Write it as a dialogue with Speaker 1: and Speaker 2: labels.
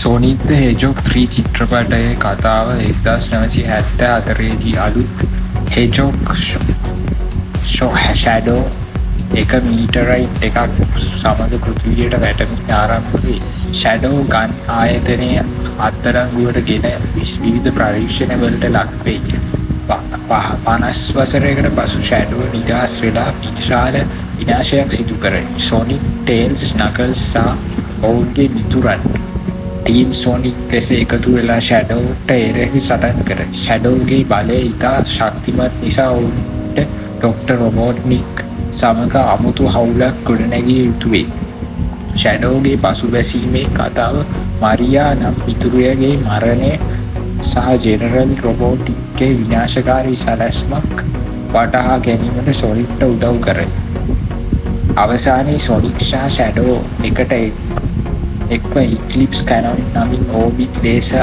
Speaker 1: Sonic ද හෙජොක් 3 චිත්‍රපටයේ කතාව 1974දී අලුත් හෙජොක් ෂැඩෝ එක මීටරයිට් එකක් සමග පෘථිවියට වැටමින් ආරම්භ වේ. ෂැඩෝ ගන් ආයතනය අත්අඩංගුවට ගෙන විවිධ පරීක්ෂණවලට ලක් වෙයි. 50 වසරයකට පසු ෂැඩෝ නිදහස් වෙලා විශාල විනාශයක් සිදු කරයි. සොනික්, ටේල්ස්, නකල්ස් සහ ඔවුන්ගේ මිතුරන් ටීම් සොනික් ලෙස එකතු වෙලා ෂැඩෝට එරෙහි සටන් කරයි. ෂැඩෝගේ බලය ඉතා ශක්තිමත් නිසා ඔවුන්ට ඩොක්ටර් රොබෝට්නික් සමග අමුතු හවුලක් ගොඩනැගිය යුතු වේ. ෂැඩෝගේ පසුබැසීමේ කතාව මරියා නම් මිතුරියගේ මරණය සහ ජෙනරල් රොබෝටික්ගේ විනාශකාරී සැලැස්මක් වටහා ගැනීමට සොනික්ට උදව් කරයි. අවසානයේ සොනික් සහ ෂැඩෝ එකට එක්ව ඉක්ලිප්ස් කැනොන් නමින් ඕබිට් ලේසර්